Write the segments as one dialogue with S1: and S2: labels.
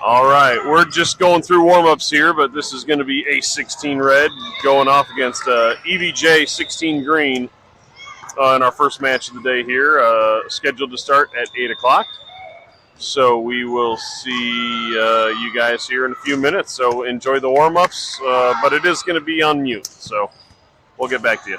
S1: All right, we're just going through warm-ups here, but this is going to be a 16 red going off against EVJ 16 green in our first match of the day here, scheduled to start at 8 o'clock. So we will see you guys here in a few minutes. So enjoy the warm-ups, but it is going to be on mute. So we'll get back to you.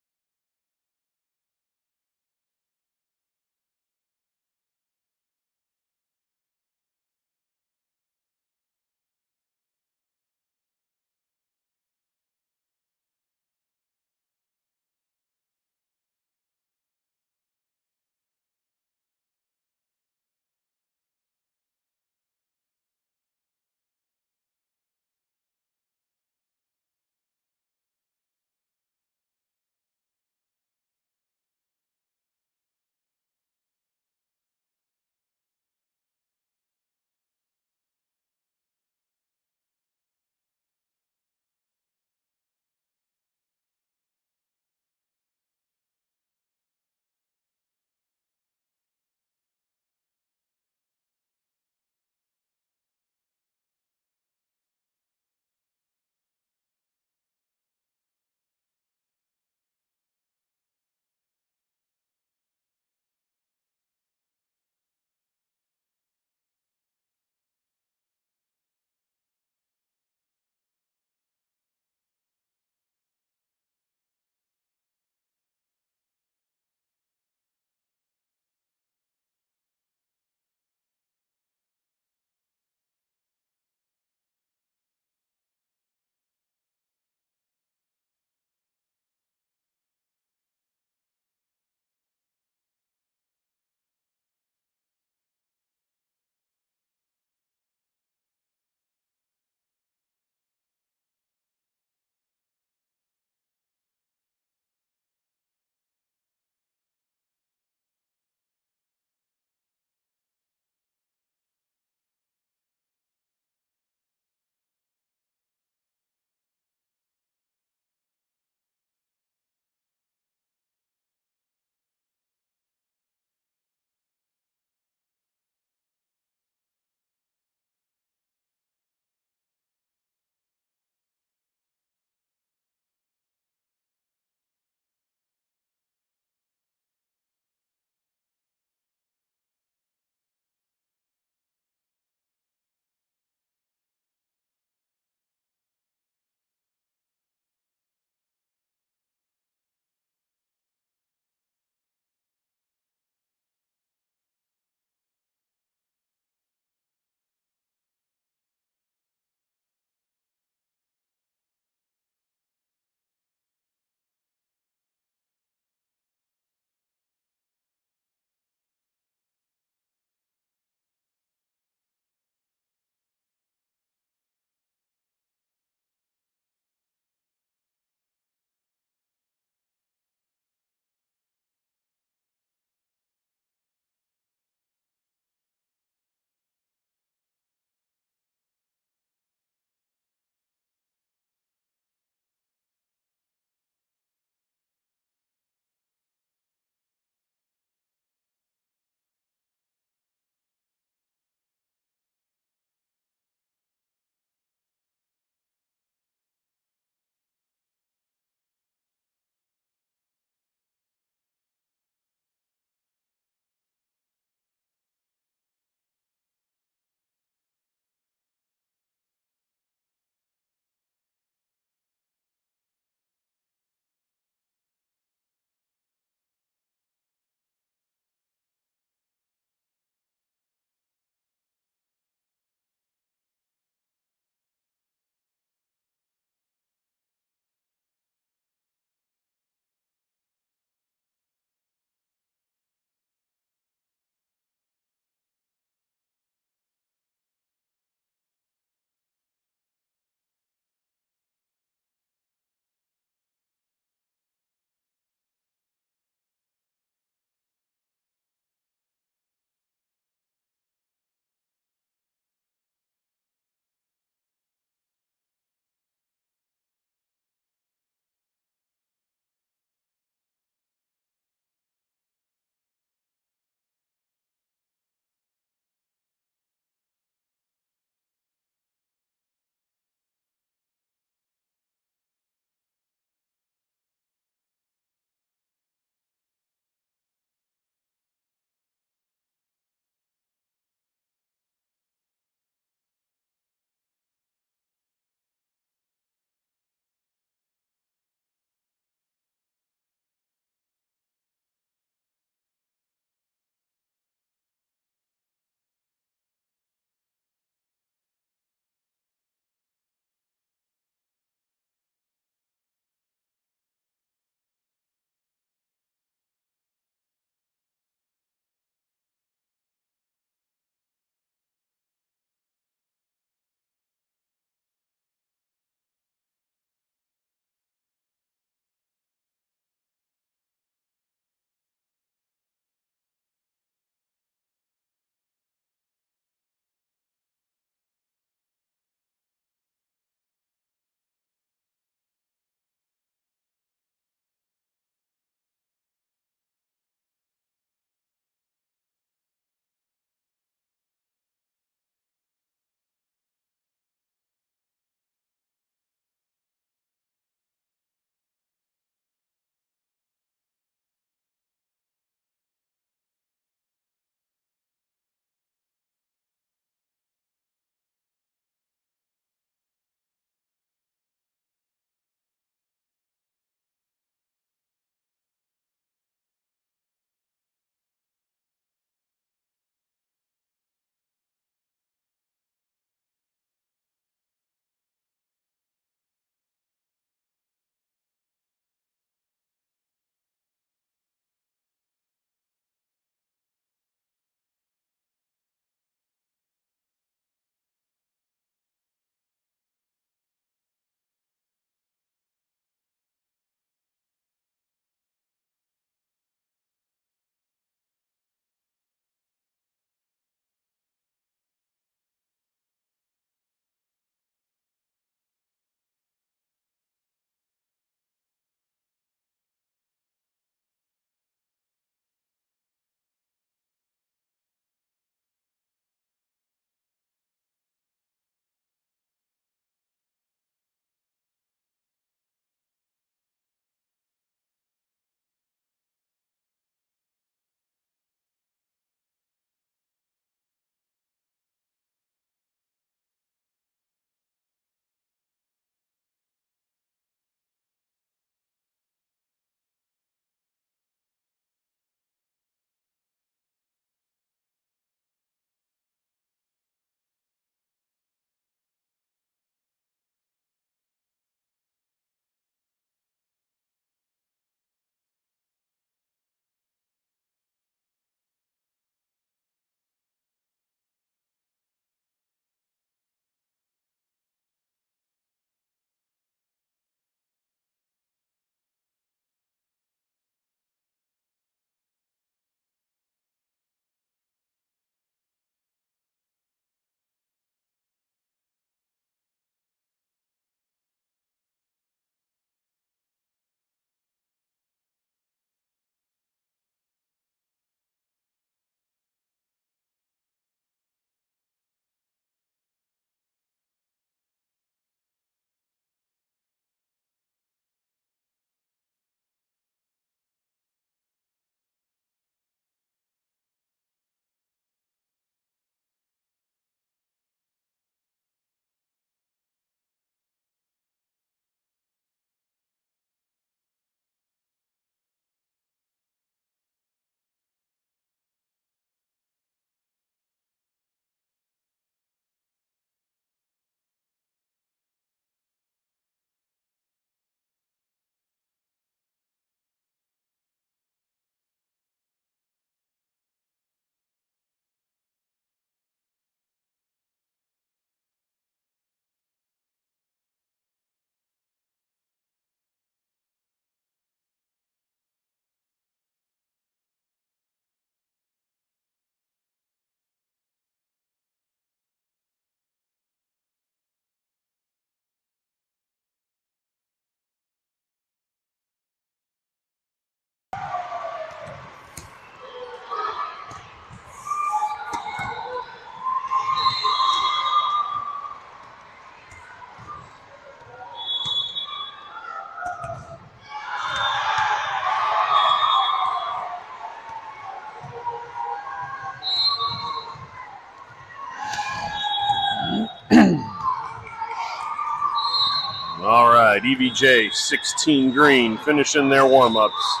S1: All right, EVJ 16 green, finishing their warm-ups.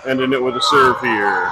S1: Ending it with a serve here.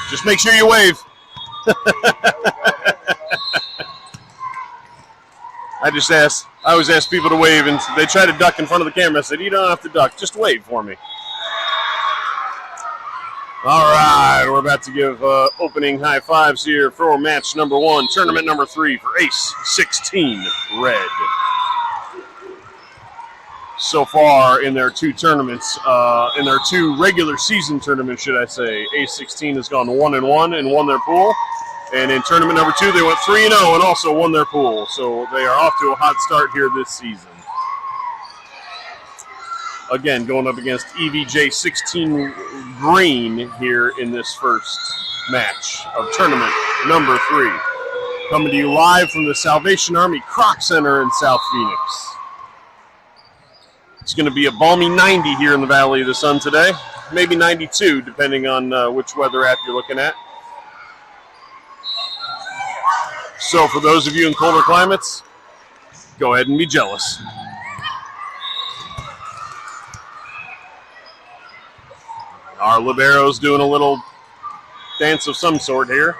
S1: Just make sure you wave. I always ask people to wave, and they try to duck in front of the camera. I said, you don't have to duck, just wave for me. All right, we're about to give opening high fives here for match number 1, tournament number 3 for Ace 16 Red. So far in their 2 tournaments, in their 2 regular season tournaments, should I say, Ace 16 has gone 1-1 and won their pool. And in tournament number 2, they went 3-0 and also won their pool. So they are off to a hot start here this season. Again, going up against EVJ 16 green here in this first match of tournament number 3. Coming to you live from the Salvation Army Croc Center in South Phoenix. It's going to be a balmy 90 here in the Valley of the Sun today. Maybe 92, depending on which weather app you're looking at. So for those of you in colder climates, go ahead and be jealous. Our libero's doing a little dance of some sort here.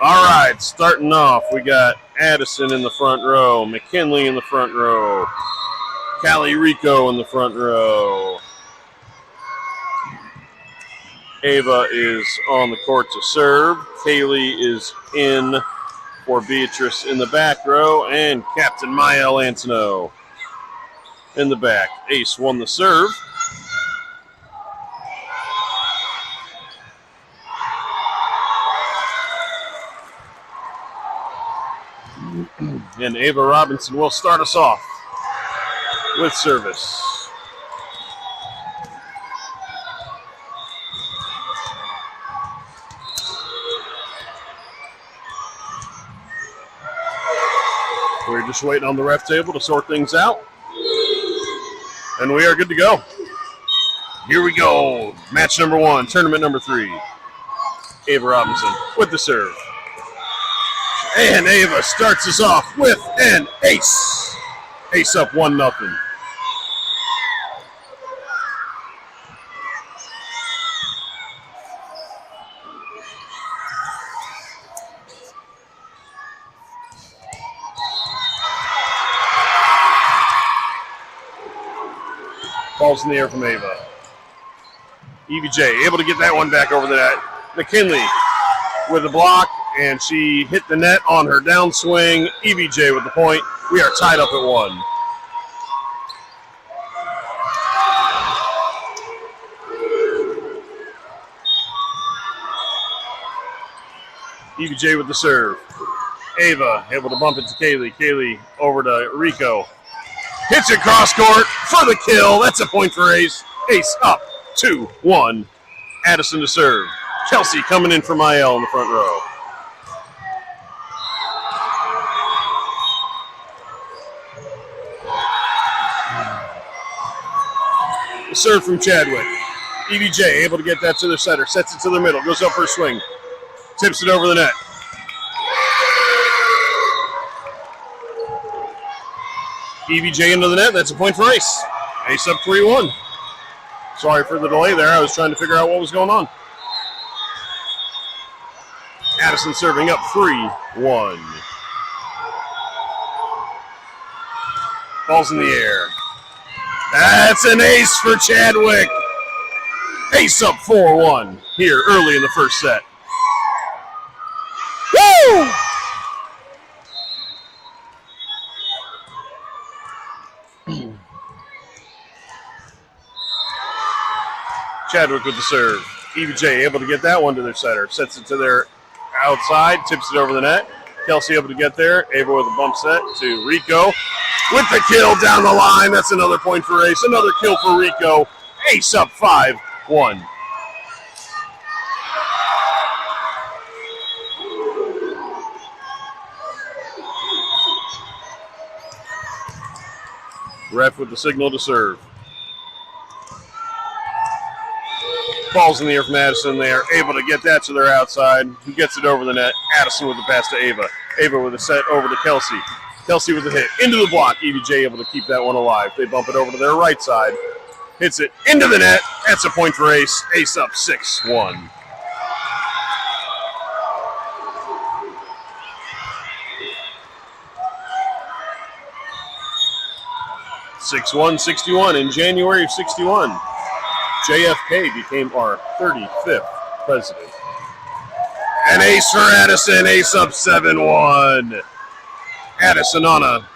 S1: All right, starting off, we got Addison in the front row, McKinley in the front row, Callie Rico in the front row. Ava is on the court to serve. Kaylee is in for Beatrice in the back row, and Captain Mael Antino in the back. Ace won the serve. And Ava Robinson will start us off with service. We're just waiting on the ref table to sort things out. And we are good to go. Here we go. Match number 1, tournament number 3. Ava Robinson with the serve. And Ava starts us off with an ace. Ace up 1-0. Balls in the air from Ava. EVJ able to get that one back over the net. McKinley with a block, and she hit the net on her downswing. EVJ with the point. We are tied up at 1. EVJ with the serve. Ava able to bump it to Kaylee. Kaylee over to Rico. Hits it cross court for the kill. That's a point for Ace. Ace up 2-1. Addison to serve. Kelsey coming in for Mael in the front row. The serve from Chadwick. EVJ able to get that to the center. Sets it to the middle. Goes up for a swing. Tips it over the net. EVJ into the net. That's a point for Ace. Ace up 3-1. Sorry for the delay there. I was trying to figure out what was going on. Addison serving up 3-1. Ball's in the air. That's an ace for Chadwick. Ace up 4-1 here early in the first set. Woo! Chadwick with the serve. EVJ able to get that one to their setter. Sets it to their outside, tips it over the net. Kelsey able to get there. Ava with a bump set to Rico. With the kill down the line. That's another point for Ace. Another kill for Rico. Ace up 5-1. Ref with the signal to serve. Ball's in the air from Addison. They are able to get that to their outside. Who gets it over the net? Addison with the pass to Ava. Ava with a set over to Kelsey. Kelsey with a hit into the block. EVJ able to keep that one alive. They bump it over to their right side. Hits it into the net. That's a point for Ace. Ace up 6-1. (61-61) in January of '61. JFK became our 35th president. An ace for Addison. Ace up 7-1. Addison on a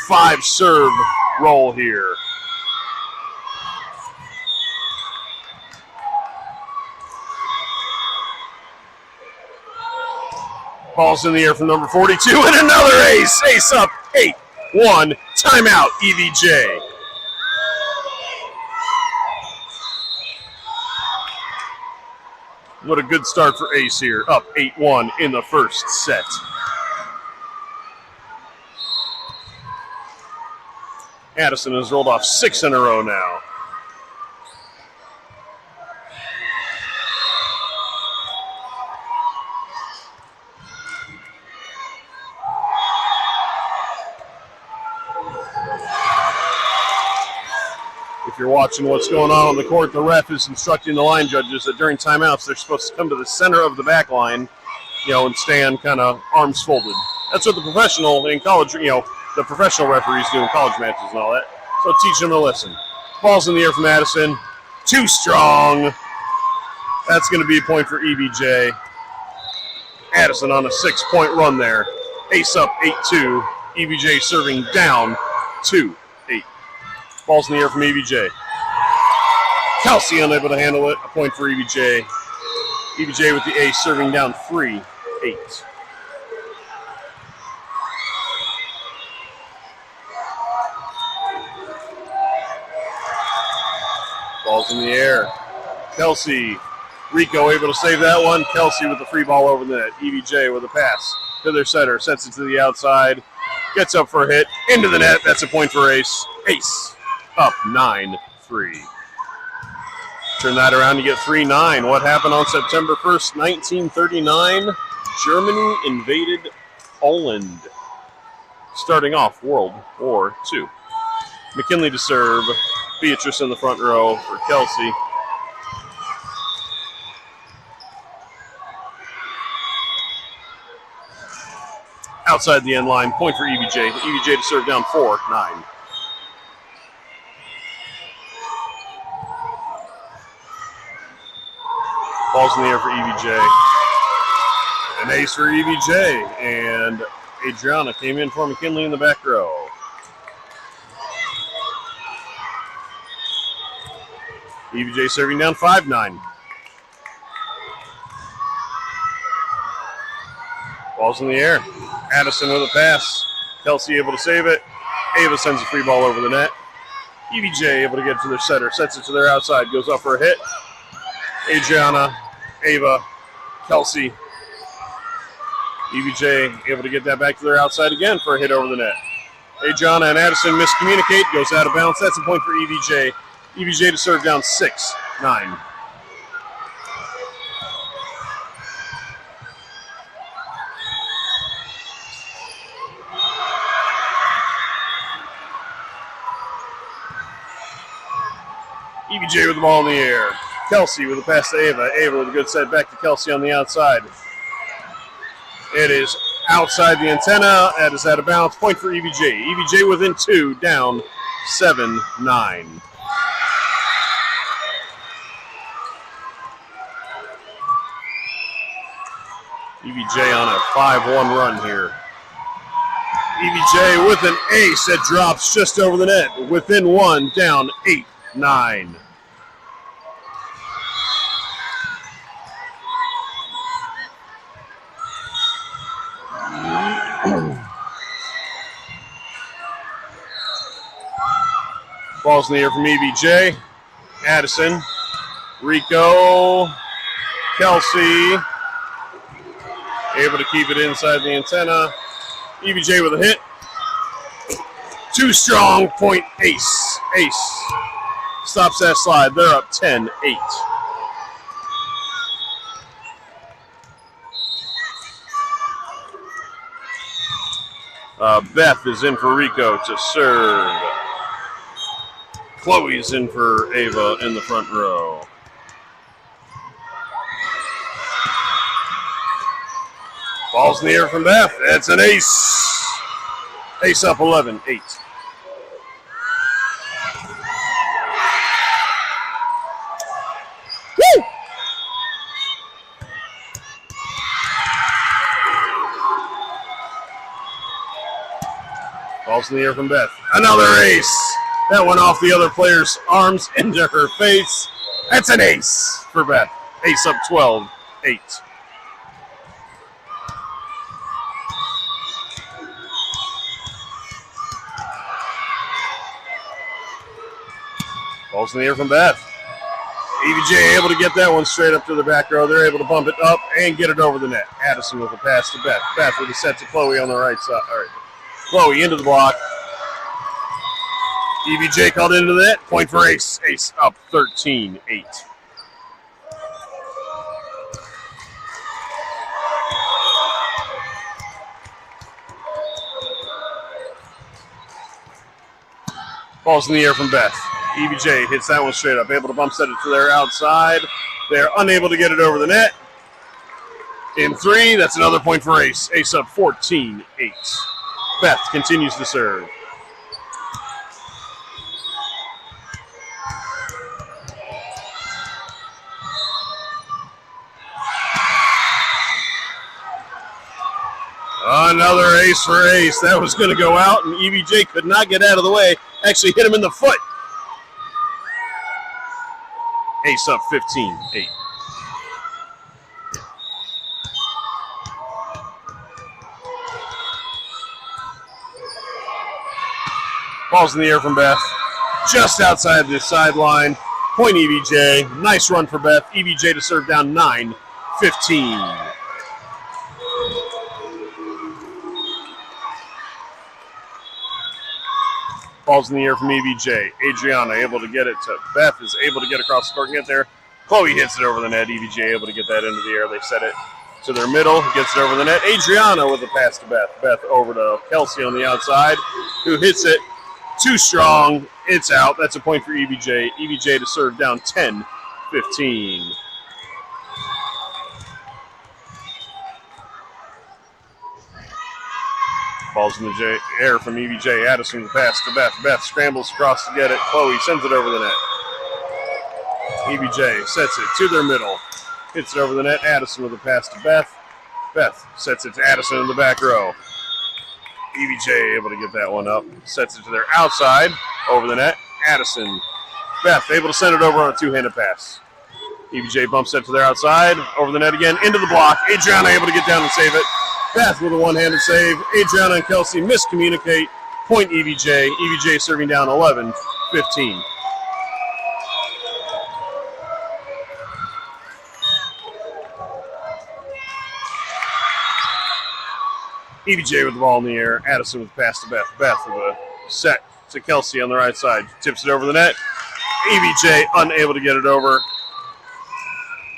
S1: 5-serve roll here. Ball's in the air from number 42, and another ace. Ace up 8-1. Timeout, EVJ. What a good start for Ace here. Up 8-1 in the first set. Addison has rolled off 6 in a row now. If you're watching what's going on the court, the ref is instructing the line judges that during timeouts they're supposed to come to the center of the back line, and stand kind of arms folded. That's what the professional in college, the professional referees do in college matches and all that. So teach them a lesson. Ball's in the air from Addison. Too strong. That's going to be a point for EVJ. Addison on a 6-point run there. Ace up 8-2. EVJ serving down 2-8. Ball's in the air from EVJ. Kelsey unable to handle it. A point for EVJ. EVJ with the ace serving down 3-8. Ball's in the air. Kelsey. Rico able to save that one. Kelsey with the free ball over the net. EVJ with a pass to their setter. Sets it to the outside. Gets up for a hit. Into the net. That's a point for Ace. Ace up 9-3. Turn that around to get 3-9. What happened on September 1st, 1939? Germany invaded Poland, starting off World War II. McKinley to serve. Beatrice in the front row for Kelsey. Outside the end line, point for EVJ. EVJ to serve down 4-9. Ball's in the air for EVJ. An ace for EVJ. And Adriana came in for McKinley in the back row. EVJ serving down 5-9. Ball's in the air. Addison with a pass. Kelsey able to save it. Ava sends a free ball over the net. EVJ able to get it to their setter. Sets it to their outside. Goes up for a hit. Adriana, Ava, Kelsey. EVJ able to get that back to their outside again for a hit over the net. Adriana and Addison miscommunicate. Goes out of bounds. That's a point for EVJ. EVJ to serve down 6-9. EVJ with the ball in the air. Kelsey with a pass to Ava. Ava with a good set back to Kelsey on the outside. It is outside the antenna. That is out of bounds. Point for EVJ. EVJ within 2, down 7-9. EVJ on a 5-1 run here. EVJ with an ace that drops just over the net. Within 1, down 8-9. Ball's in the air from EVJ. Addison. Rico. Kelsey. Able to keep it inside the antenna. EVJ with a hit. Too strong. Point ace. Ace. Stops that slide. They're up 10-8. Beth is in for Rico to serve. Chloe's in for Ava in the front row. Ball's in the air from Beth. That's an ace. Ace up 11-8. Woo! Ball's in the air from Beth. Another ace. That went off the other player's arms into her face. That's an ace for Beth. Ace up 12-8. Ball's in the air from Beth. EVJ able to get that one straight up to the back row. They're able to bump it up and get it over the net. Addison with a pass to Beth. Beth with a set to Chloe on the right side. All right. Chloe into the block. EVJ called into the net. Point for Ace. Ace up 13-8. Ball's in the air from Beth. EVJ hits that one straight up. Able to bump set it to their outside. They're unable to get it over the net. In three, that's another point for Ace. Ace up 14-8. Beth continues to serve. Another ace for Ace. That was going to go out, and EVJ could not get out of the way. Actually hit him in the foot. Ace up 15-8. Ball's in the air from Beth. Just outside the sideline. Point EVJ. Nice run for Beth. EVJ to serve down 9-15. Ball's in the air from EVJ. Adriana able to get it to Beth, is able to get across the court and get there. Chloe hits it over the net. EVJ able to get that into the air. They set it to their middle, gets it over the net. Adriana with a pass to Beth. Beth over to Kelsey on the outside, who hits it too strong. It's out. That's a point for EVJ. EVJ to serve down 10-15. Ball's in the air from EVJ. Addison with a pass to Beth. Beth scrambles across to get it. Chloe sends it over the net. EVJ sets it to their middle. Hits it over the net. Addison with a pass to Beth. Beth sets it to Addison in the back row. EVJ able to get that one up. Sets it to their outside. Over the net. Addison. Beth able to send it over on a two-handed pass. EVJ bumps it to their outside. Over the net again. Into the block. Adriana able to get down and save it. Beth with a one-handed save. Adriana and Kelsey miscommunicate. Point EVJ. EVJ serving down 11-15. EVJ with the ball in the air. Addison with the pass to Beth. Beth with a set to Kelsey on the right side. Tips it over the net. EVJ unable to get it over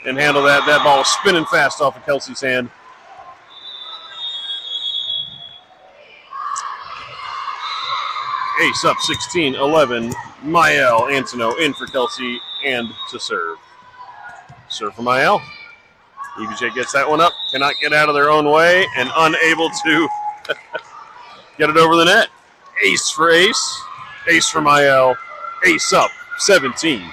S1: and handle that. That ball is spinning fast off of Kelsey's hand. Ace up 16-11. Mael Antono in for Kelsey and to serve. Serve for Mael. EVJ gets that one up. Cannot get out of their own way and unable to get it over the net. Ace for Ace. Ace for Mael. Ace up 17-11.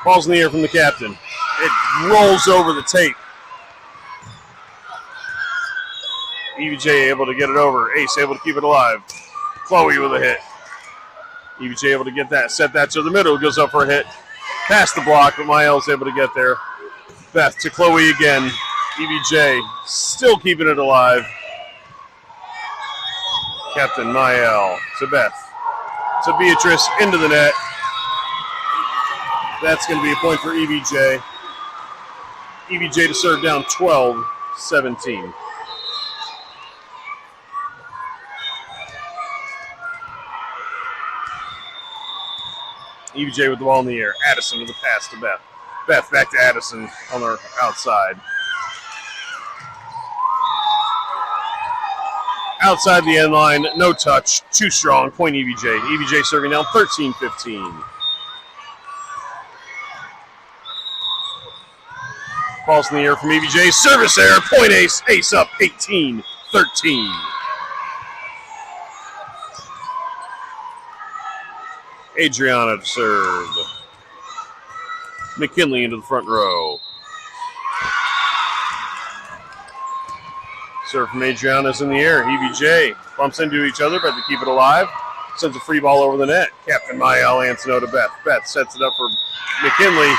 S1: Ball's in the air from the captain. It rolls over the tape. EVJ able to get it over. Ace able to keep it alive. Chloe with a hit. EVJ able to get that. Set that to the middle. Goes up for a hit. Past the block, but Mael's able to get there. Beth to Chloe again. EVJ still keeping it alive. Captain Mael to Beth. To Beatrice, into the net. That's going to be a point for EVJ. EVJ to serve down 12-17. EVJ with the ball in the air. Addison with the pass to Beth. Beth back to Addison on her outside. Outside the end line, no touch, too strong, point EVJ. EVJ serving down 13-15. Balls in the air from EVJ, service error, point ace, ace up, 18-13. Adriana to serve. McKinley into the front row. Serve from Adriana's in the air. EVJ bumps into each other, but they keep it alive. Sends a free ball over the net. Captain Mael Ansono to Beth. Beth sets it up for McKinley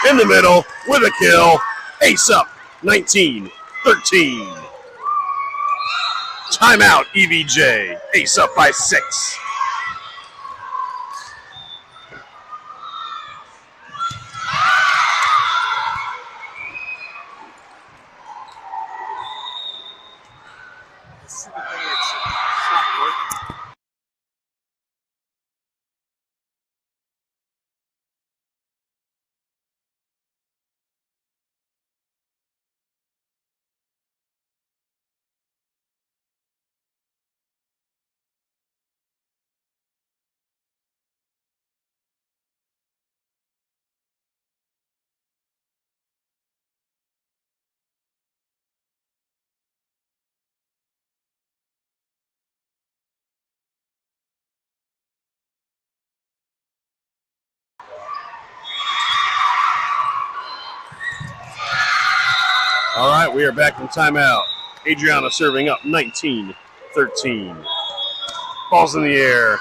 S1: in the middle with a kill. Ace up, 19-13. Timeout, EVJ. Ace up by 6. All right, we are back from timeout. Adriana serving up 19-13. Ball's in the air.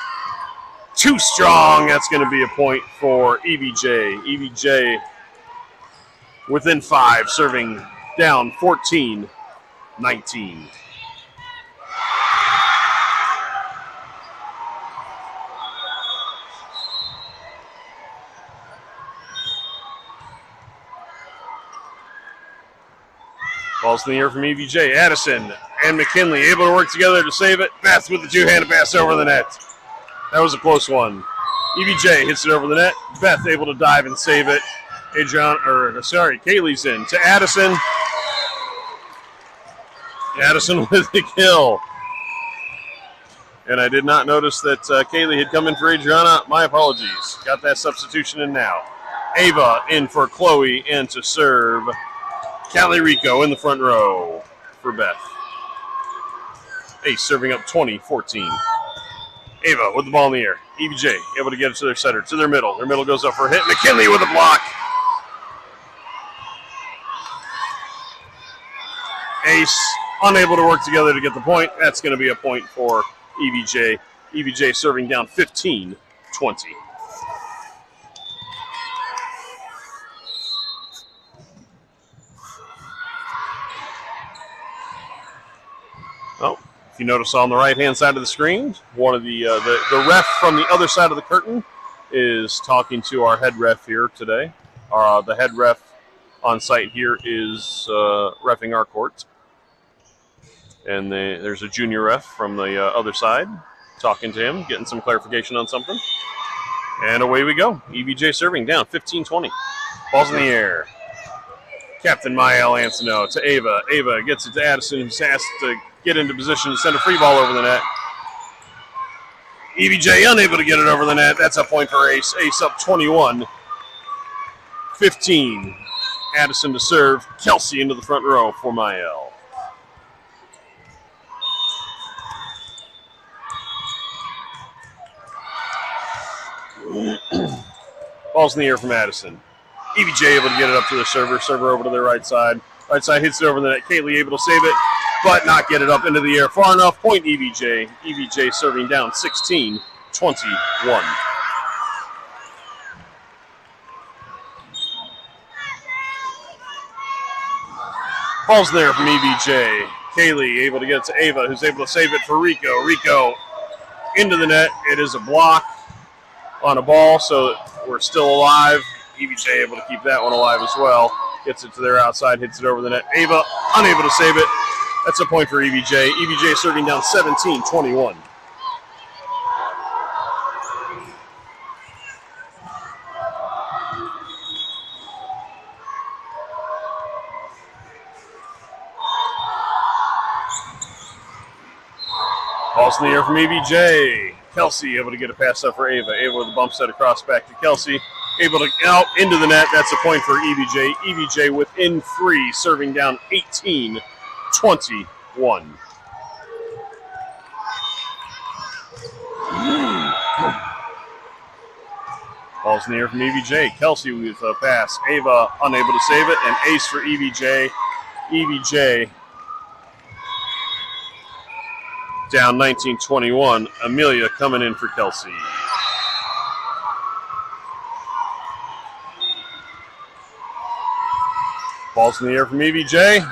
S1: Too strong. That's going to be a point for EVJ. EVJ within 5, serving down 14-19. Balls in the air from EVJ. Addison and McKinley able to work together to save it. Beth with the two-handed pass over the net. That was a close one. EVJ hits it over the net. Beth able to dive and save it. Kaylee's in to Addison. Addison with the kill. And I did not notice that Kaylee had come in for Adriana. My apologies. Got that substitution in now. Ava in for Chloe and to serve. Callie Rico in the front row for Beth. Ace serving up 20-14. Ava with the ball in the air. EVJ able to get it to their setter, to their middle. Their middle goes up for a hit. McKinley with a block. Ace unable to work together to get the point. That's going to be a point for EVJ. EVJ serving down 15-20. Oh, if you notice on the right-hand side of the screen, one of the ref from the other side of the curtain is talking to our head ref here today. The head ref on site here is reffing our court. And there's a junior ref from the other side talking to him, getting some clarification on something. And away we go. EVJ serving down 15-20. Ball's in the air. Captain Mael Ansono to Ava. Ava gets it to Addison, who's asked to get into position to send a free ball over the net. EVJ unable to get it over the net. That's a point for Ace. Ace up 21-15. Addison to serve. Kelsey into the front row for Mael. Ball's in the air from Addison. EVJ able to get it up to the server. Server over to their right side. Right side hits it over the net. Kaylee able to save it, but not get it up into the air far enough. Point EVJ. EVJ serving down 16-21. Ball's there from EVJ. Kaylee able to get it to Ava, who's able to save it for Rico. Rico into the net. It is a block on a ball, so we're still alive. EVJ able to keep that one alive as well. Gets it to their outside, hits it over the net. Ava unable to save it. That's a point for EVJ. EVJ serving down 17-21. Ball's in the air from EVJ. Kelsey able to get a pass up for Ava. Ava with a bump set across back to Kelsey. Able to out into the net. That's a point for EVJ. EVJ within 3, serving down 18-21. Ball's in the air from EVJ. Kelsey with a pass. Ava unable to save it. An ace for EVJ. EVJ down 19-21. Amelia coming in for Kelsey. Ball's in the air from EVJ.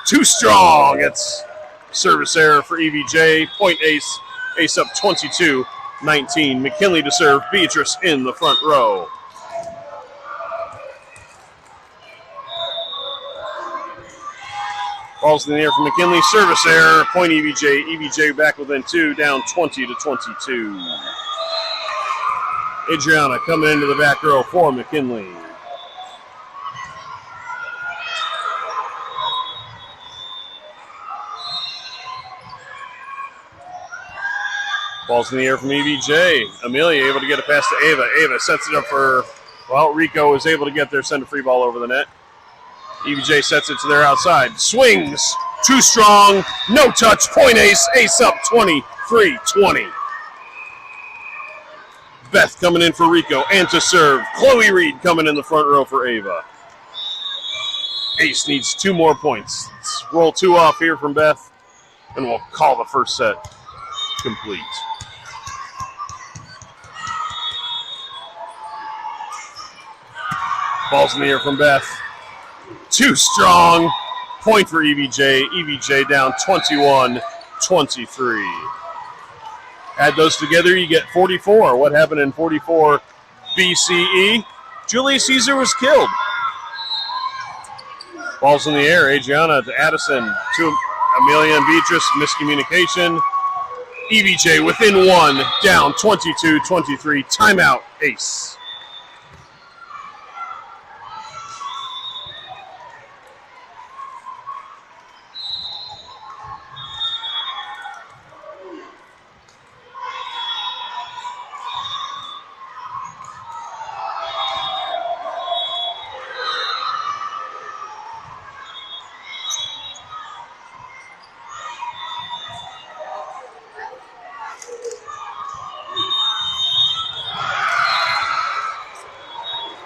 S1: Too strong. It's service error for EVJ. Point ace. Ace up 22-19. McKinley to serve. Beatrice in the front row. Ball's in the air from McKinley. Service error. Point EVJ. EVJ back within 2, down 20-22. Adriana coming into the back row for McKinley. Ball's in the air from EVJ. Amelia able to get a pass to Ava. Ava sets it up for, well, Rico is able to get there, send a free ball over the net. EVJ sets it to their outside. Swings. Too strong. No touch. Point ace. Ace up 23-20. Beth coming in for Rico and to serve. Chloe Reed coming in the front row for Ava. Ace needs 2 more points. Let's roll 2 off here from Beth, and we'll call the first set complete. Ball's in the air from Beth. Too strong. Point for EVJ. EVJ down 21-23. Add those together, you get 44. What happened in 44 BCE? Julius Caesar was killed. Ball's in the air. Adriana to Addison. To Amelia and Beatrice. Miscommunication. EVJ within 1. Down 22-23. Timeout. Ace.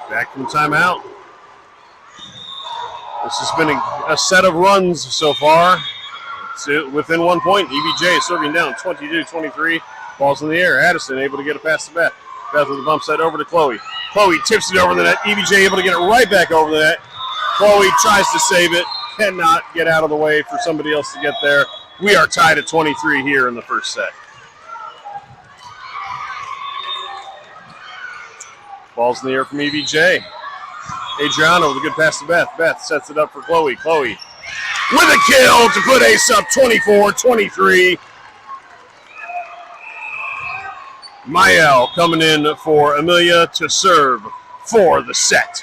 S1: Back from timeout. This has been a set of runs so far. It's within 1 point. EVJ serving down 22-23. Ball's in the air. Addison able to get a pass to Beth. Beth with a bump set over to Chloe. Chloe tips it over the net. EVJ able to get it right back over the net. Chloe tries to save it. Cannot get out of the way for somebody else to get there. We are tied at 23 here in the first set. Ball's in the air from EVJ. Adriano with a good pass to Beth. Beth sets it up for Chloe. Chloe with a kill to put Ace up 24-23. Mael coming in for Amelia to serve for the set.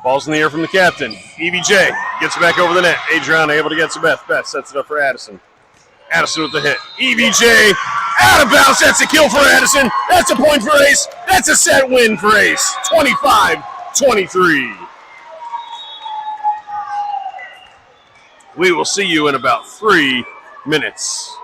S1: Ball's in the air from the captain. EVJ gets it back over the net. Adriana able to get to Beth. Beth sets it up for Addison. Addison with the hit. EVJ out of bounds. That's a kill for Addison. That's a point for Ace. That's a set win for Ace. 25-23. We will see you in about 3 minutes.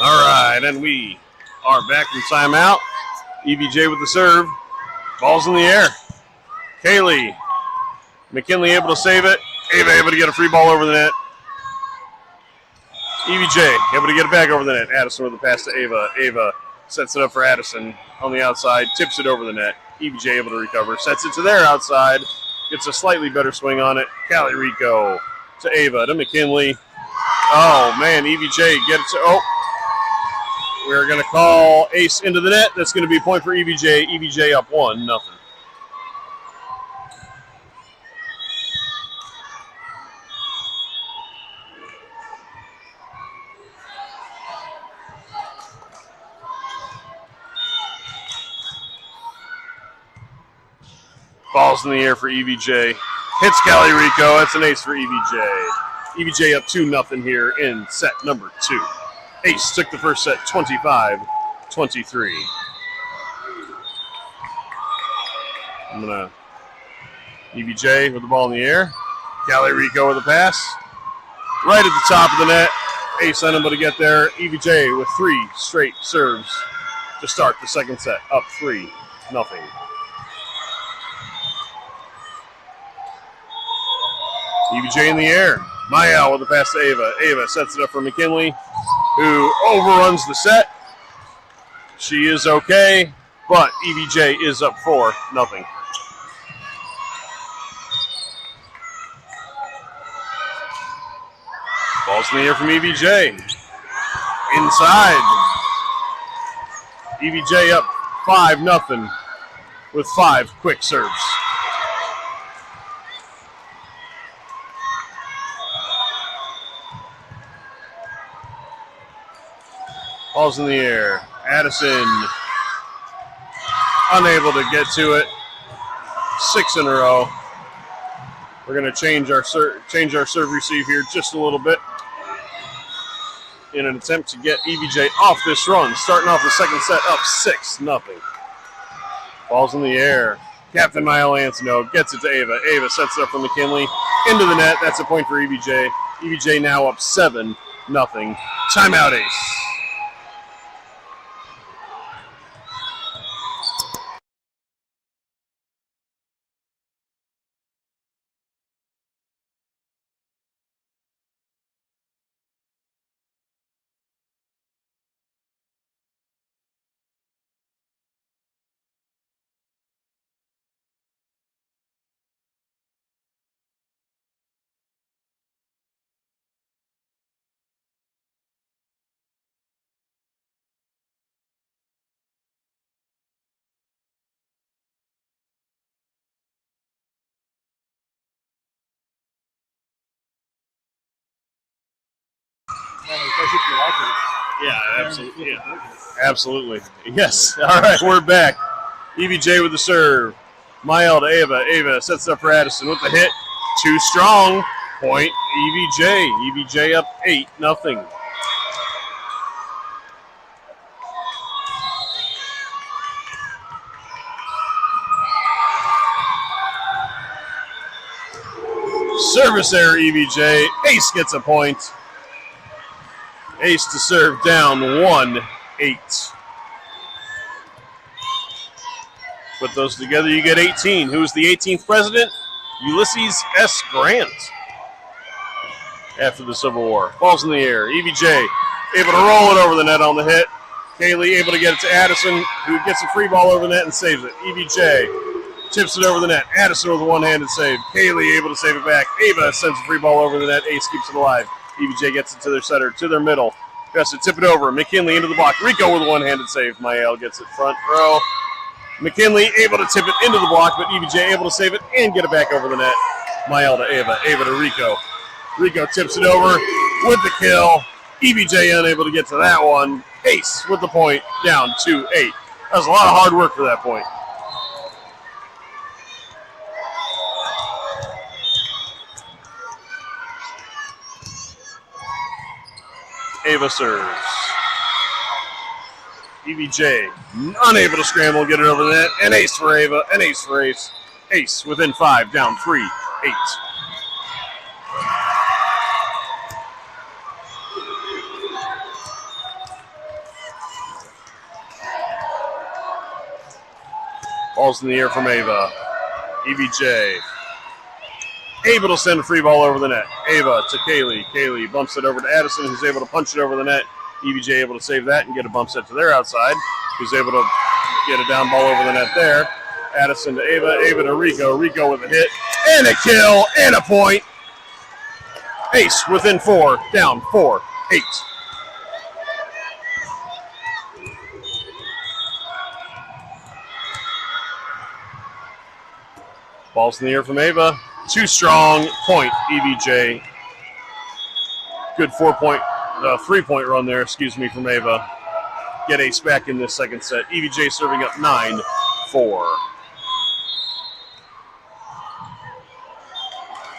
S1: All right, and we are back from timeout. EVJ with the serve. Ball's in the air. Kaylee. McKinley able to save it. Ava able to get a free ball over the net. EVJ able to get it back over the net. Addison with the pass to Ava. Ava sets it up for Addison on the outside. Tips it over the net. EVJ able to recover. Sets it to their outside. Gets a slightly better swing on it. Callie Rico to Ava to McKinley. Oh, man, EVJ gets it. Oh. We're going to call ace into the net. That's going to be a point for EVJ. EVJ up 1-0. Ball's in the air for EVJ. Hits Callie Rico. That's an ace for EVJ. EVJ up 2-0 here in set number 2. Ace took the first set 25-23. EVJ with the ball in the air. Callie Rico with a pass. Right at the top of the net. Ace unable to get there. EVJ with 3 straight serves to start the second set. Up 3-0. EVJ in the air. Mayal with the pass to Ava. Ava sets it up for McKinley, who overruns the set. She is okay, but EVJ is up 4-0. Ball's in the air from EVJ. Inside. EVJ up 5-0 with 5 quick serves. Ball's in the air. Addison unable to get to it. 6 in a row. We're going to change our serve receive here just a little bit in an attempt to get EVJ off this run. Starting off the second set up 6-0. Ball's in the air. Captain Mile Ansono gets it to Ava. Ava sets it up for McKinley. Into the net. That's a point for EVJ. EVJ now up 7-0. Timeout, Ace. Yeah, absolutely. Yeah. Absolutely. Yes. All right, we're back. EVJ with the serve. Mael to Ava. Ava sets up for Addison with the hit. Too strong. Point EVJ. EVJ up 8-0. Service error, EVJ. Ace gets a point. Ace to serve down 1-8. Put those together, you get 18. Who's the 18th president? Ulysses S. Grant. After the Civil War. Ball's in the air. EVJ able to roll it over the net on the hit. Kaylee able to get it to Addison, who gets a free ball over the net and saves it. EVJ tips it over the net. Addison with a one-handed save. Kaylee able to save it back. Ava sends a free ball over the net. Ace keeps it alive. EVJ gets it to their setter, to their middle. Has to tip it over. McKinley into the block. Rico with a one-handed save. Mael gets it front row. McKinley able to tip it into the block, but EVJ able to save it and get it back over the net. Mael to Ava. Ava to Rico. Rico tips it over with the kill. EVJ unable to get to that one. Ace with the point, down 2-8. That was a lot of hard work for that point. Ava serves. EVJ unable to scramble and get it over the net. An ace for Ava, an ace for Ace. Ace within 5, down 3-8. Ball's in the air from Ava. EVJ able to send a free ball over the net. Ava to Kaylee. Kaylee bumps it over to Addison, who's able to punch it over the net. EVJ able to save that and get a bump set to their outside, who's able to get a down ball over the net there. Addison to Ava. Ava to Rico. Rico with a hit and a kill and a point. Ace within 4, down 4-8. Ball's in the air from Ava. Too strong. Point, EVJ. Good 3-point run there, from Ava. Get Ace back in this second set. EVJ serving up 9-4.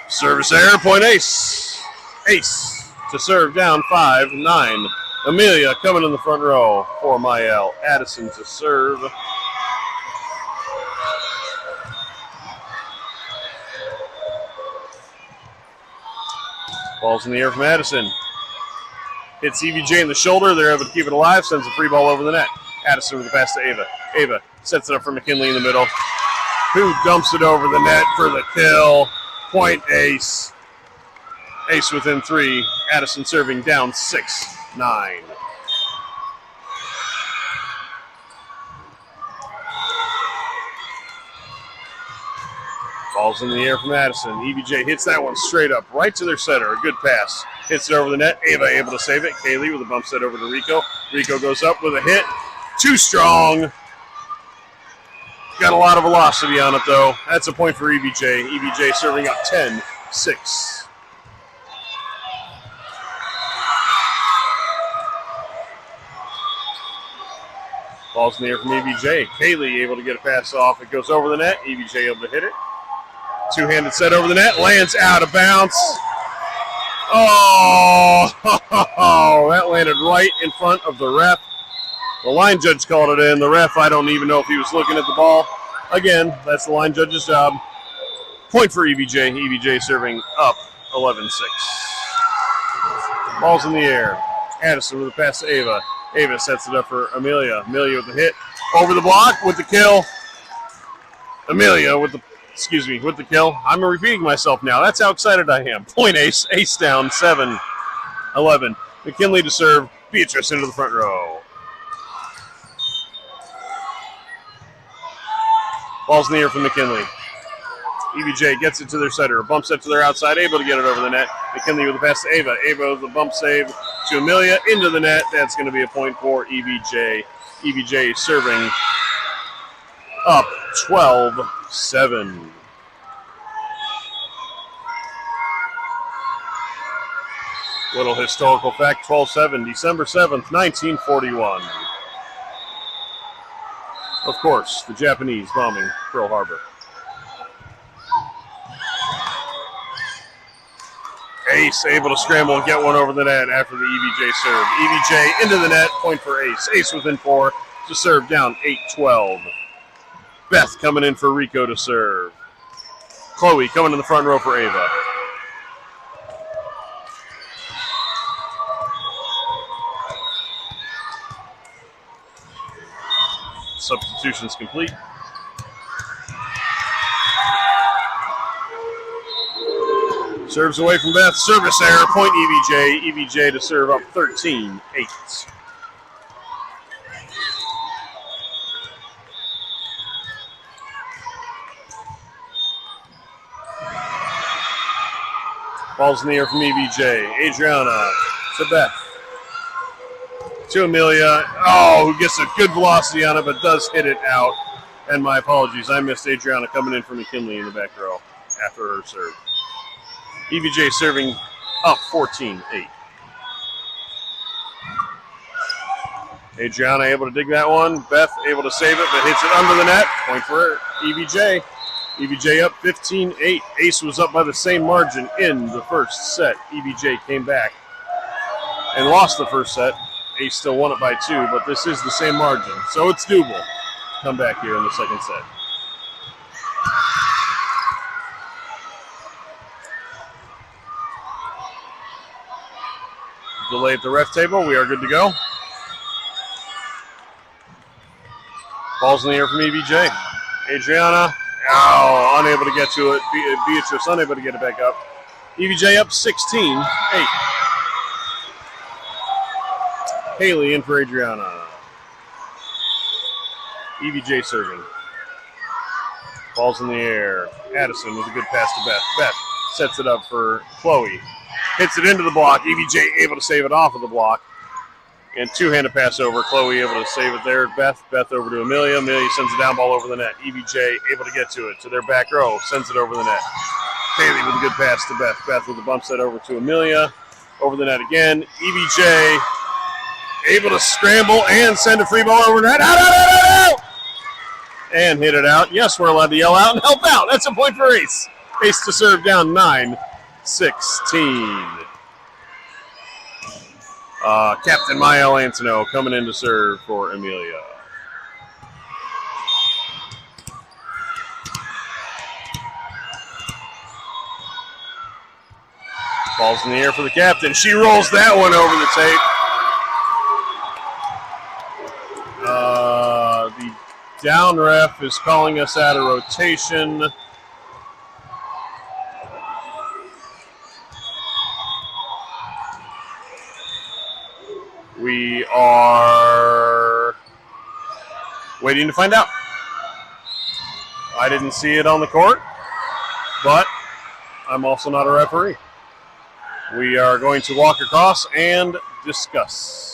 S1: Service error, point Ace. Ace to serve down 5-9. Amelia coming in the front row for Mael. Addison to serve. Ball's in the air from Addison. Hits EVJ in the shoulder. They're able to keep it alive. Sends a free ball over the net. Addison with the pass to Ava. Ava sets it up for McKinley in the middle, who dumps it over the net for the kill. Point Ace. Ace within 3. Addison serving down 6-9. Ball's in the air from Addison. EVJ hits that one straight up, right to their setter. A good pass. Hits it over the net. Ava able to save it. Kaylee with a bump set over to Rico. Rico goes up with a hit. Too strong. Got a lot of velocity on it, though. That's a point for EVJ. EVJ serving up 10-6. Ball's in the air from EVJ. Kaylee able to get a pass off. It goes over the net. EVJ able to hit it. Two-handed set over the net. Lands out of bounds. Oh, that landed right in front of the ref. The line judge called it in. The ref, I don't even know if he was looking at the ball. Again, that's the line judge's job. Point for EVJ. EVJ serving up 11-6. Ball's in the air. Addison with a pass to Ava. Ava sets it up for Amelia. Amelia with the hit. Over the block with the kill. Amelia with the kill. I'm repeating myself now. That's how excited I am. Point Ace. Ace down 7-11. McKinley to serve. Beatrice into the front row. Ball's in the air from McKinley. EVJ gets it to their setter. Bump set to their outside. Able to get it over the net. McKinley with the pass to Ava. Ava with the bump save to Amelia. Into the net. That's going to be a point for EVJ. EVJ serving up 12-7. Little historical fact, 12-7, December 7th, 1941. Of course, the Japanese bombing Pearl Harbor. Ace able to scramble and get one over the net after the EVJ serve. EVJ into the net, point for Ace. Ace within 4 to serve down 8-12. Beth coming in for Rico to serve. Chloe coming in the front row for Ava. Substitutions complete. Serves away from Beth. Service error. Point EVJ. EVJ to serve up 13-8. Ball's in the air from EVJ. Adriana to Beth. To Amelia. Oh, who gets a good velocity on it, but does hit it out. And my apologies. I missed Adriana coming in for McKinley in the back row after her serve. EVJ serving up 14-8. Adriana able to dig that one. Beth able to save it, but hits it under the net. Point for EVJ. EVJ up 15-8. Ace was up by the same margin in the first set. EVJ came back and lost the first set. Ace still won it by 2, but this is the same margin, so it's doable to come back here in the second set. Delay at the ref table. We are good to go. Ball's in the air from EVJ. Adriana, oh, unable to get to it. Beatrice unable to get it back up. EVJ up 16-8. Haley in for Adriana. EVJ serving. Ball's in the air. Addison with a good pass to Beth. Beth sets it up for Chloe. Hits it into the block. EVJ able to save it off of the block. And two-handed pass over. Chloe able to save it there. Beth over to Amelia. Amelia sends a down ball over the net. EVJ able to get to it. To their back row. Sends it over the net. Haley with a good pass to Beth. Beth with a bump set over to Amelia. Over the net again. EVJ able to scramble and send a free ball over the net. Out! And hit it out. Yes, we're allowed to yell out and help out. That's a point for Ace. Ace to serve down 9-16. Captain Mael Antino coming in to serve for Amelia. Ball's in the air for the captain. She rolls that one over the tape. The down ref is calling us out of rotation. We are waiting to find out. I didn't see it on the court, but I'm also not a referee. We are going to walk across and discuss.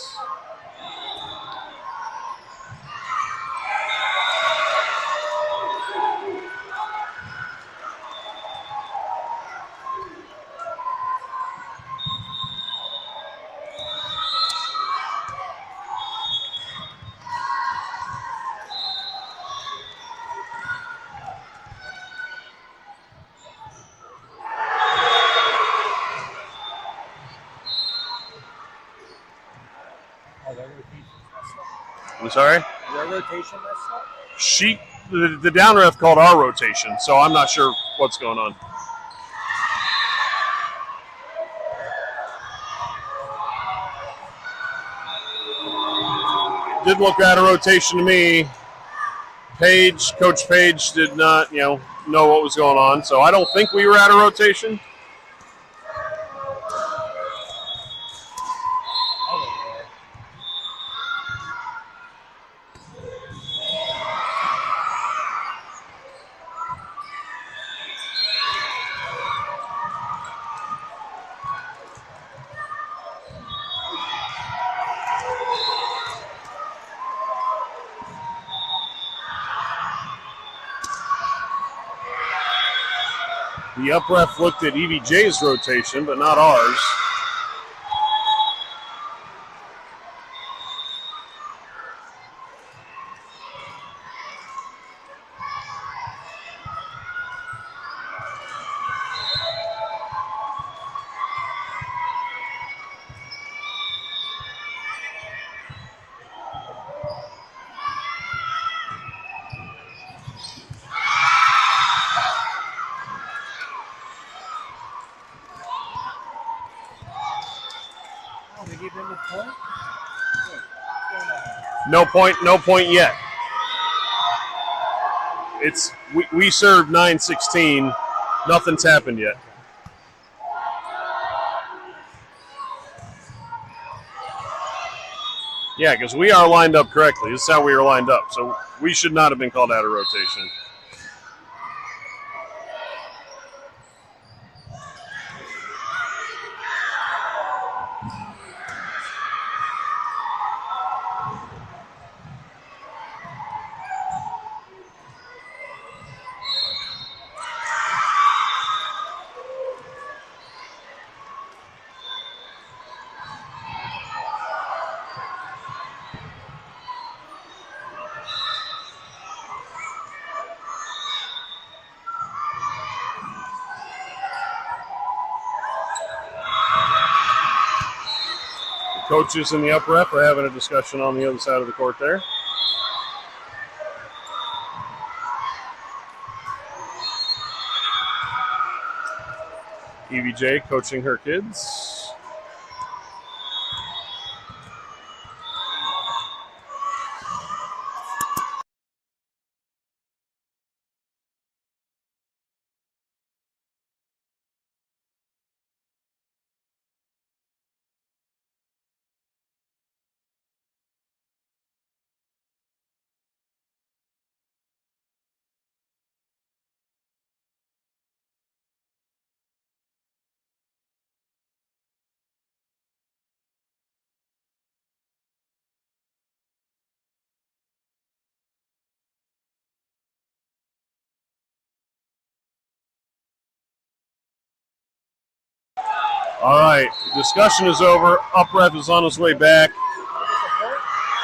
S1: I'm sorry?
S2: Your rotation messed up?
S1: The down ref called our rotation, so I'm not sure what's going on. It did look out of rotation to me. Coach Page did not, know what was going on, so I don't think we were out of rotation. The up ref looked at EVJ's rotation, but not ours. No point yet. We served 9-16. Nothing's happened yet. Yeah, because we are lined up correctly. This is how we are lined up. So we should not have been called out of rotation. Coaches in the up rep are having a discussion on the other side of the court there. EVJ coaching her kids. All right, discussion is over. Up ref is on his way back.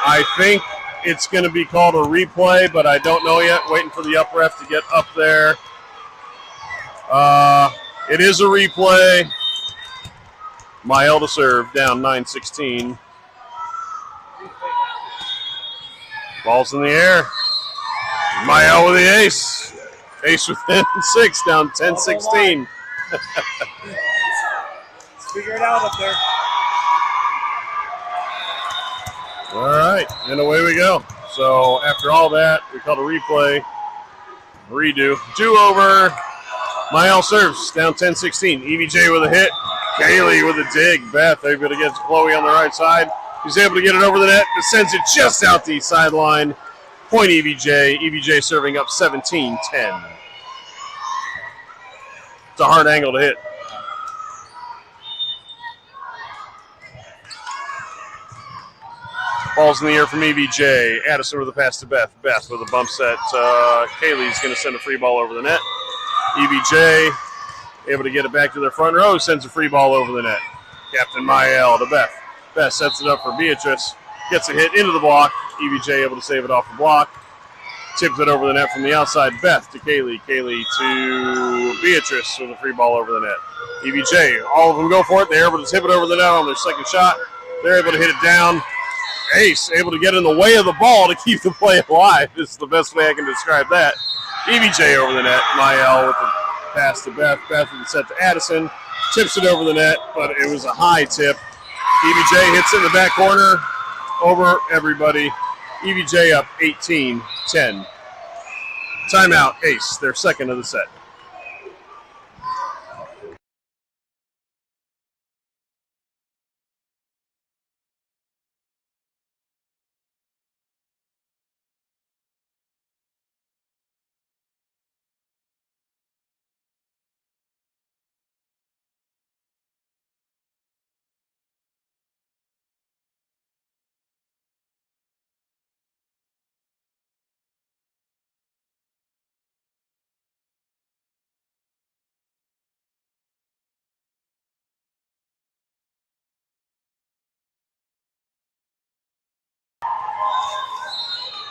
S1: I think it's going to be called a replay, but I don't know yet. Waiting for the up ref to get up there. It is a replay. Mael to serve, down 9-16. Ball's in the air. Mael with the ace. Ace within 6, down 10-16.
S2: Let's figure it out up there.
S1: All right, and away we go. So after all that, we called a replay. Redo. Do-over. Mael serves, down 10-16. EVJ with a hit. Kaylee with a dig. Beth able to get Chloe on the right side. He's able to get it over the net. It sends it just out the sideline. Point EVJ. EVJ serving up 17-10. It's a hard angle to hit. Ball's in the air from EVJ. Addison with a pass to Beth. Beth with a bump set. Kaylee's going to send a free ball over the net. EVJ able to get it back to their front row. Sends a free ball over the net. Captain Mael to Beth. Beth sets it up for Beatrice. Gets a hit into the block. EVJ able to save it off the block. Tips it over the net from the outside. Beth to Kaylee. Kaylee to Beatrice with a free ball over the net. EVJ, all of them go for it. They're able to tip it over the net on their second shot. They're able to hit it down. Ace able to get in the way of the ball to keep the play alive. This is the best way I can describe that. EVJ over the net. Mael with the pass to Beth. Beth with the set to Addison. Tips it over the net, but it was a high tip. EVJ hits it in the back corner. Over everybody. EVJ up 18-10. Timeout, Ace, their second of the set.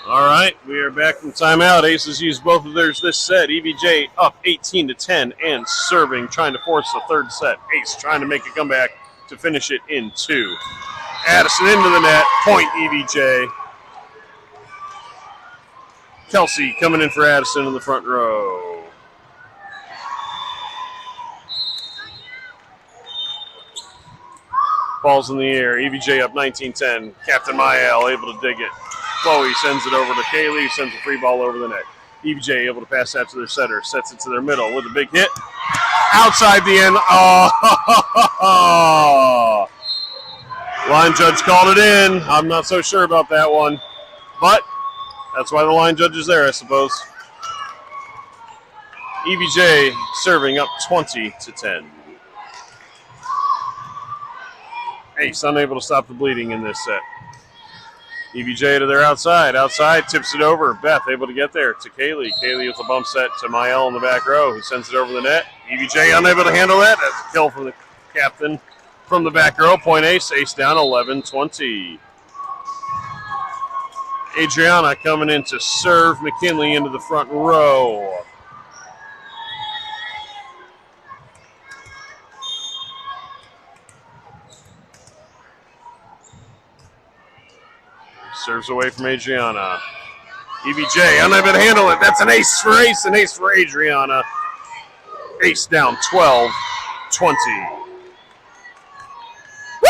S1: All right, we are back from timeout. Aces used both of theirs this set. EVJ up 18-10 and serving, trying to force the third set. Ace trying to make a comeback to finish it in 2. Addison into the net, point EVJ. Kelsey coming in for Addison in the front row. Ball's in the air. EVJ up 19-10. Captain Mael able to dig it. Chloe sends it over to Kaylee, sends a free ball over the net. EVJ able to pass that to their setter, sets it to their middle with a big hit. Outside the end. Oh! Line judge called it in. I'm not so sure about that one. But that's why the line judge is there, I suppose. EVJ serving up 20-10. Ace unable to stop the bleeding in this set. EVJ to their outside. Outside, tips it over. Beth able to get there to Kaylee. Kaylee with a bump set to Mael in the back row, who sends it over the net. EVJ unable to handle that. That's a kill from the captain from the back row. Point Ace. Ace down 11-20. Adriana coming in to serve McKinley into the front row. Serves away from Adriana. EVJ unable to handle it. That's an ace for Ace, an ace for Adriana. Ace down 12-20. Woo!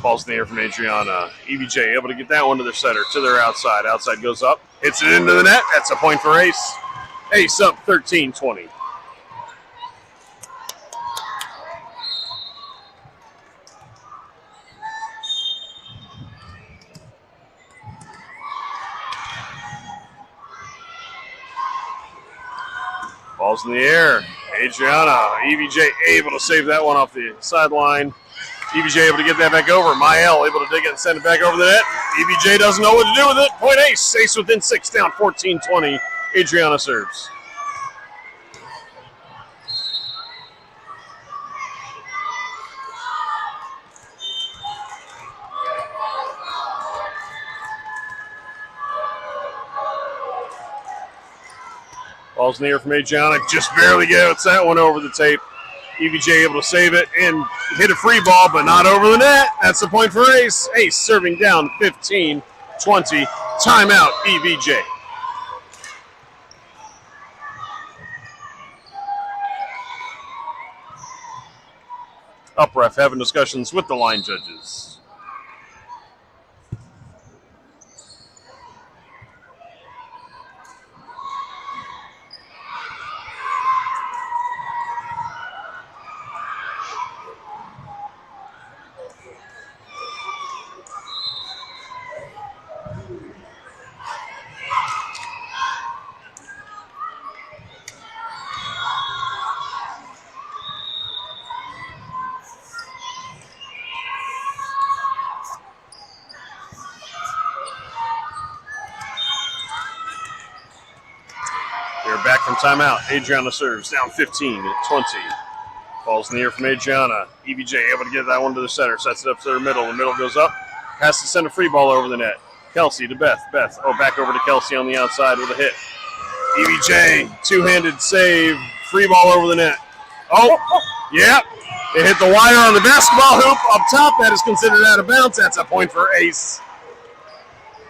S1: Ball's in the air from Adriana. EVJ able to get that one to their setter, to their outside. Outside goes up, hits it into the net. That's a point for Ace. Ace up 13-20. Ball's in the air. Adriana, EVJ able to save that one off the sideline. EVJ able to get that back over. Mael able to dig it and send it back over the net. EVJ doesn't know what to do with it. Point ace. Ace within 6, down 14-20. Adriana serves. Ball's in the air from Adriana. Just barely gets that one over the tape. EVJ able to save it and hit a free ball, but not over the net. That's the point for Ace. Ace serving down 15-20. Timeout, EVJ. Up ref having discussions with the line judges. Back from timeout. Adriana serves down 15-20. Ball's in the air from Adriana. EVJ able to get that one to the center. Sets it up to their middle. The middle goes up. Has to send a free ball over the net. Kelsey to Beth. Beth, back over to Kelsey on the outside with a hit. EVJ, two-handed save. Free ball over the net. Yeah. It hit the wire on the basketball hoop up top. That is considered out of bounds. That's a point for Ace.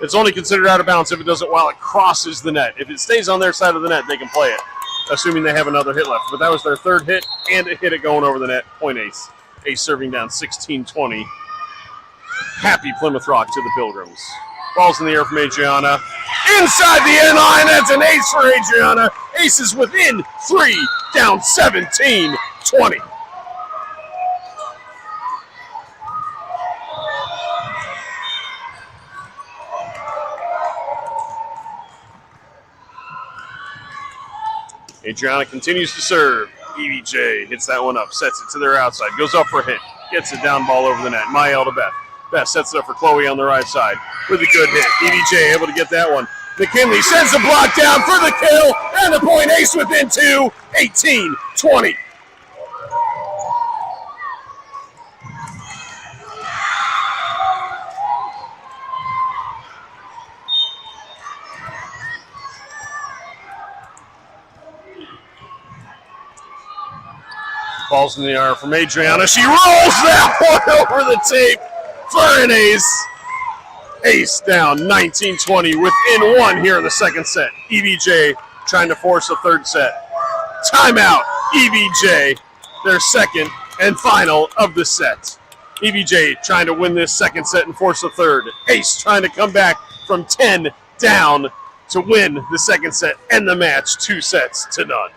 S1: It's only considered out of bounds if it does it while it crosses the net. If it stays on their side of the net, they can play it, assuming they have another hit left. But that was their third hit, and it hit it going over the net. Point Ace. Ace serving down 16-20. Happy Plymouth Rock to the Pilgrims. Ball's in the air from Adriana. Inside the end line, that's an ace for Adriana. Ace is within 3, down 17-20. Adriana continues to serve. EVJ hits that one up, sets it to their outside, goes up for a hit, gets it down ball over the net. Mael to Beth. Beth sets it up for Chloe on the right side with a good hit. EVJ able to get that one. McKinley sends the block down for the kill, and the point. Ace within 2, 18-20. Ball's in the air from Adriana. She rolls that one over the tape for an ace. Ace down 19-20 within 1 here in the second set. EVJ trying to force a third set. Timeout, EVJ, their second and final of the set. EVJ trying to win this second set and force a third. Ace trying to come back from 10 down to win the second set and the match 2-0.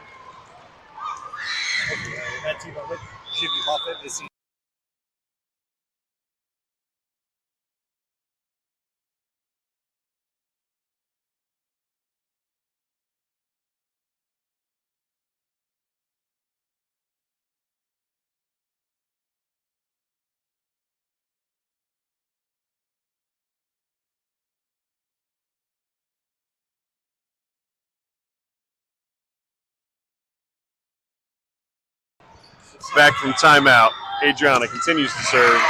S1: Back from timeout. Adriana continues to serve.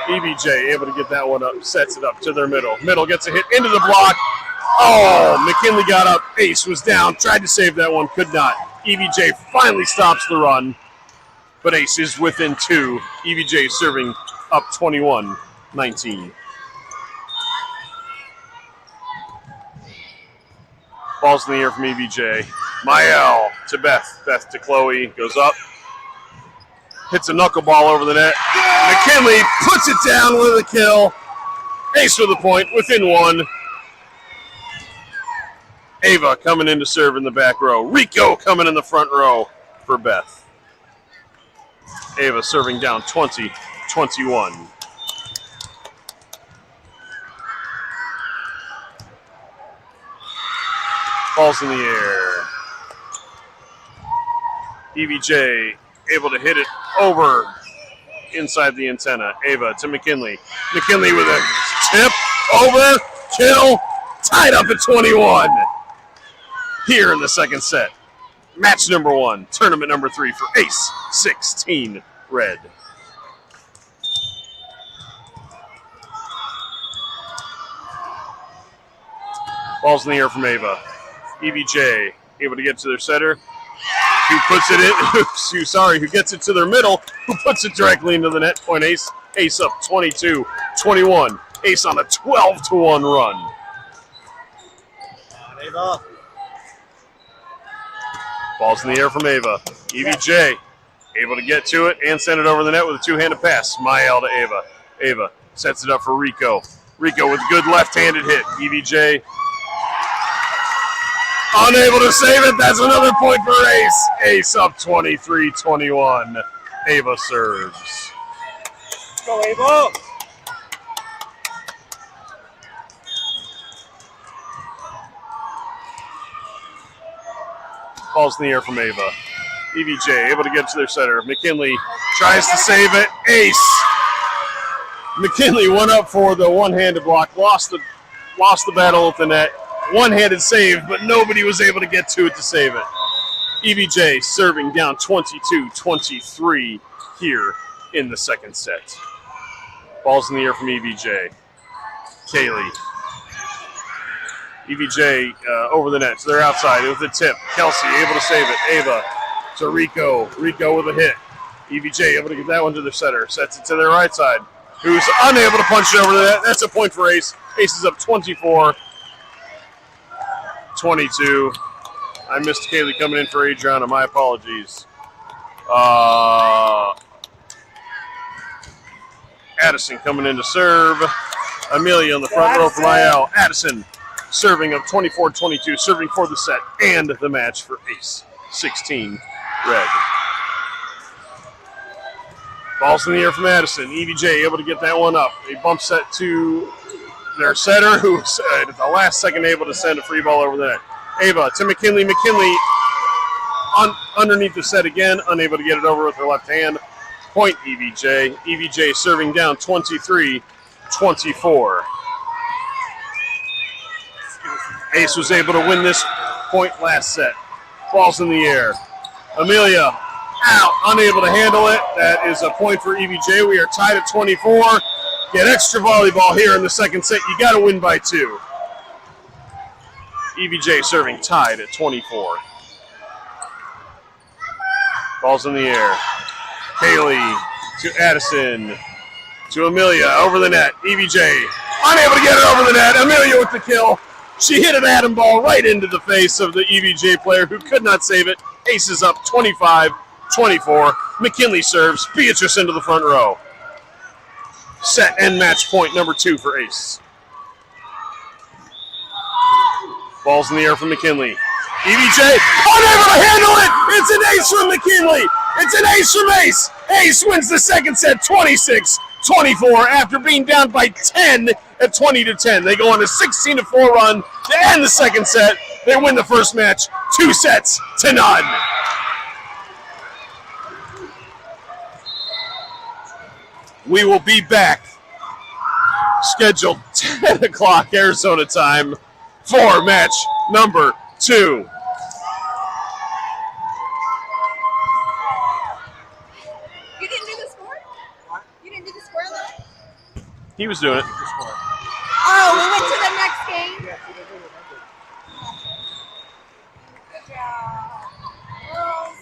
S1: EVJ able to get that one up, sets it up to their middle. Middle gets a hit into the block. Oh, McKinley got up. Ace was down, tried to save that one, could not. EVJ finally stops the run, but Ace is within 2. EVJ serving up 21-19. Ball's in the air from EVJ. Mael to Beth. Beth to Chloe. Goes up. Hits a knuckleball over the net. McKinley puts it down with a kill. Ace for the point, within 1. Ava coming in to serve in the back row. Rico coming in the front row for Beth. Ava serving down 20-21. Ball's in the air. EVJ able to hit it over inside the antenna. Ava to McKinley. McKinley with a tip, over, kill, tied up at 21 here in the second set. Match number 1, tournament number 3 for Ace 16 Red. Ball's in the air from Ava. EVJ able to get to their setter. Who puts it in? Who gets it to their middle? Who puts it directly into the net? Point Ace. Ace up 22-21. Ace on a 12-1 run.
S2: Ava.
S1: Ball's in the air from Ava. EVJ able to get to it and send it over the net with a two-handed pass. Mael to Ava. Ava sets it up for Rico. Rico with a good left-handed hit. EVJ unable to save it. That's another point for Ace. Ace up 23-21. Ava serves.
S2: Go, Ava.
S1: Ball's in the air from Ava. EVJ able to get to their setter. McKinley tries to save it. Ace. McKinley went up for the one-handed block. Lost the battle at the net. One-handed save, but nobody was able to get to it to save it. EVJ serving down 22-23 here in the second set. Ball's in the air from EVJ. Kaylee. EVJ over the net, so they're outside with the tip. Kelsey able to save it. Ava to Rico. Rico with a hit. EVJ able to get that one to their setter. Sets it to their right side. Who's unable to punch it over the net. That's a point for Ace. Ace is up 24-22. I missed Kaylee coming in for Adriana. My apologies. Addison coming in to serve. Amelia on the front row for Mael. Addison serving up 24-22, serving for the set and the match for Ace 16 Red. Ball's in the air from Addison. EVJ able to get that one up. A bump set to their setter, who's at the last second able to send a free ball over the net. Ava to McKinley. McKinley underneath the set again, unable to get it over with her left hand. Point EVJ. EVJ serving down 23-24. Ace was able to win this point last set. Ball's in the air. Amelia out, unable to handle it. That is a point for EVJ. We are tied at 24. Get extra volleyball here in the second set. You got to win by 2. EVJ serving tied at 24. Ball's in the air. Kaylee to Addison to Amelia over the net. EVJ unable to get it over the net. Amelia with the kill. She hit an atom ball right into the face of the EVJ player who could not save it. Ace is up 25-24. McKinley serves. Beatrice into the front row. Set and match point number 2 for Ace. Ball's in the air from McKinley. EVJ unable to handle it. It's an ace from McKinley. It's an ace from Ace. Ace wins the second set 26-24 after being down by 10 at 20-10. They go on a 16-4 run to end the second set. They win the first match 2-0. We will be back, scheduled 10 o'clock Arizona time for match number 2.
S3: You didn't do the score? What? You didn't do the score line?
S1: He was doing it.
S3: Oh, we went to the next game? Good job. Girls.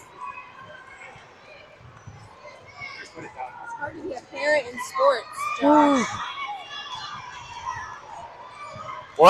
S3: It's hard to be a parent in sports, Josh.